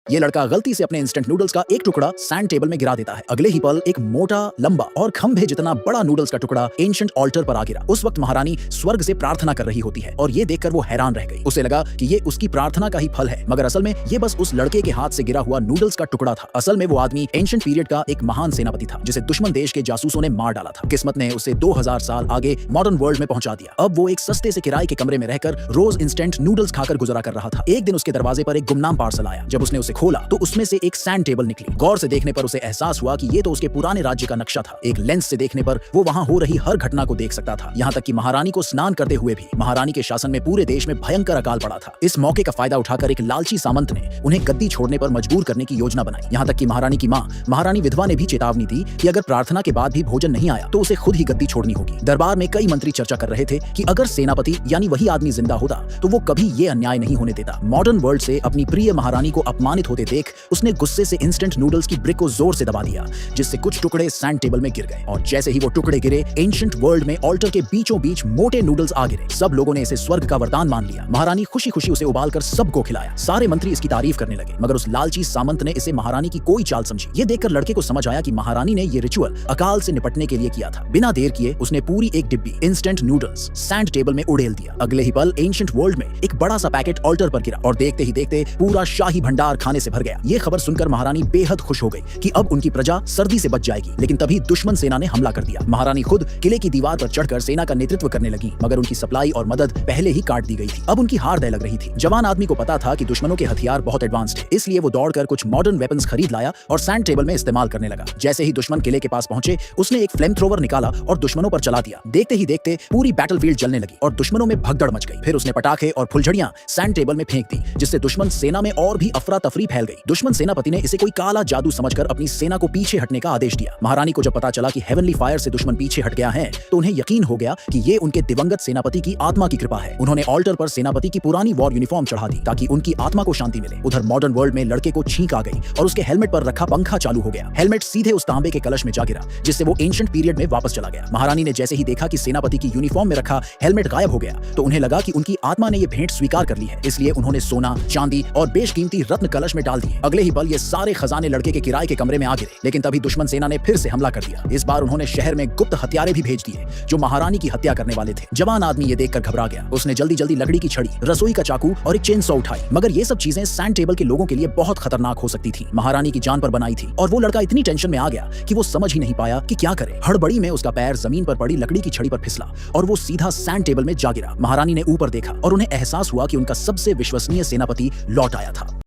ये लड़का गलती से अपने इंस्टेंट नूडल्स का एक टुकड़ा सैंड टेबल में गिरा देता है। अगले ही पल एक मोटा, लंबा और खंभे जितना बड़ा नूडल्स का टुकड़ा एंशिएंट ऑल्टर पर आ गिरा। उस वक्त महारानी स्वर्ग से प्रार्थना कर रही होती है और ये देखकर वो हैरान रह गई। उसे लगा कि ये उसकी प्रार्थना का ही फल है, मगर असल में ये बस उस लड़के के हाथ से गिरा हुआ नूडल्स का टुकड़ा था। असल में वो आदमी एंशिएंट पीरियड का एक महान सेनापति था जिसे दुश्मन देश के जासूसों ने मार डाला था। किस्मत ने उसे 2000 साल आगे मॉडर्न वर्ल्ड में पहुंचा दिया। अब वो एक सस्ते से किराए के कमरे में रहकर रोज इंस्टेंट नूडल्स खाकर गुजारा कर रहा था। एक दिन उसके दरवाजे पर एक गुमनाम पार्सल आया। जब उसने उसे खोला तो उसमें से एक सैंड टेबल निकली। गौर से देखने पर उसे एहसास हुआ कि ये तो उसके पुराने राज्य का नक्शा था। एक लेंस से देखने पर वो वहां हो रही हर घटना को देख सकता था, यहाँ तक कि महारानी को स्नान करते हुए भी। महारानी के शासन में पूरे देश में भयंकर अकाल पड़ा था। इस मौके का फायदा उठाकर एक लालची सामंत ने उन्हें गद्दी छोड़ने पर मजबूर करने की योजना बनाई। यहाँ तक कि महारानी की माँ महारानी विधवा ने भी चेतावनी दी कि अगर प्रार्थना के बाद भी भोजन नहीं आया तो उसे खुद ही गद्दी छोड़नी होगी। दरबार में कई मंत्री चर्चा कर रहे थे कि अगर सेनापति यानी वही आदमी जिंदा होता तो वो कभी ये अन्याय नहीं होने देता। मॉडर्न वर्ल्ड से अपनी प्रिय महारानी को अपमानित होते देख उसने गुस्से से इंस्टेंट नूडल्स की ब्रिक को जोर से दबा दिया, जिससे कुछ टुकड़े सैंड टेबल में गिर गए। और जैसे ही वो टुकड़े गिरे, एंशिएंट वर्ल्ड में ऑल्टर के बीचों बीच मोटे नूडल्स आ गिरे। सब लोगों ने इसे स्वर्ग का वरदान मान लिया। महारानी खुशी खुशी उसे उबालकर सबको खिलाया। सारे मंत्री इसकी तारीफ करने लगे, मगर उस लालची सामंत ने इसे महारानी की कोई चाल समझी। ये देखकर लड़के को समझ आया कि महारानी ने ये रिचुअल अकाल से निपटने के लिए किया था। बिना देर किए उसने पूरी एक डिब्बी इंस्टेंट नूडल्स सैंड टेबल में उड़ेल दिया। अगले ही पल एंशिएंट वर्ल्ड में एक बड़ा सा पैकेट ऑल्टर पर गिरा और देखते ही देखते पूरा शाही भंडार खाने से भर गया। ये खबर सुनकर महारानी बेहद खुश हो गई कि अब उनकी प्रजा सर्दी से बच जाएगी। लेकिन तभी दुश्मन सेना ने हमला कर दिया। महारानी खुद किले की दीवार पर चढ़कर सेना का नेतृत्व करने लगी, मगर उनकी सप्लाई और मदद पहले ही काट दी गई थी। अब उनकी हार तय लग रही थी। जवान आदमी को पता था कि दुश्मनों के हथियार बहुत एडवांस थे, इसलिए वो दौड़कर कुछ मॉडर्न वेपन्स खरीद लाया और सैंड टेबल में इस्तेमाल करने लगा। जैसे ही दुश्मन किले के पास पहुंचे, उसने एक फ्लेम थ्रोवर निकाला और दुश्मनों पर चला दिया। देखते ही देखते पूरी बैटलफील्ड जलने लगी और दुश्मनों में भगदड़ मच गई। फिर उसने पटाखे और फुलझड़ियां सैंड टेबल में फेंक दी, जिससे दुश्मन सेना में और भी अफरा तफरी फैल गई। दुश्मन सेनापति ने इसे कोई काला जादू समझकर अपनी सेना को पीछे हटने का आदेश दिया। महारानी को जब पता चला कि हेवनली फायर से दुश्मन पीछे हट गया है, तो उन्हें यकीन हो गया कि ये उनके दिवंगत सेनापति की आत्मा की कृपा है। उन्होंने ऑल्टर पर सेनापति की पुरानी वॉर यूनिफॉर्म चढ़ा दी ताकि उनकी आत्मा को शांति मिले। उधर मॉडर्न वर्ल्ड में लड़के को छींक आ गई और उसके हेलमेट पर रखा पंखा चालू हो गया। हेलमेट सीधे उस तांबे के कलश में जा गिरा, जिससे वो एंशिएंट पीरियड में वापस चला गया। महारानी ने जैसे ही देखा कि सेनापति की यूनिफॉर्म में रखा हेलमेट गायब हो गया, तो उन्हें लगा कि उनकी आत्मा ने ये भेंट स्वीकार कर ली है। इसलिए उन्होंने सोना, चांदी और बेशकीमती रत्न कलश में डाल दिए। अगले ही पल ये सारे खजाने लड़के के किराए के कमरे में आ गिरे। लेकिन तभी दुश्मन सेना ने फिर से हमला कर दिया। इस बार उन्होंने शहर में गुप्त हत्यारे भी भेज दिए जो महारानी की हत्या करने वाले थे। जवान आदमी ये देखकर घबरा गया। उसने जल्दी जल्दी लकड़ी की छड़ी, रसोई का चाकू और एक चेन सॉ उठाई, मगर ये सब चीजें सैंड टेबल के लोगों के लिए बहुत खतरनाक हो सकती थी। महारानी की जान पर बनाई थी और वो लड़का इतनी टेंशन में आ गया कि वो समझ ही नहीं पाया कि क्या करे। हड़बड़ी में उसका पैर जमीन पर पड़ी लकड़ी की छड़ी पर फिसला और वो सीधा सैंड टेबल में जा गिरा। महारानी ने ऊपर देखा और उन्हें एहसास हुआ कि उनका सबसे विश्वसनीय सेनापति लौट आया था।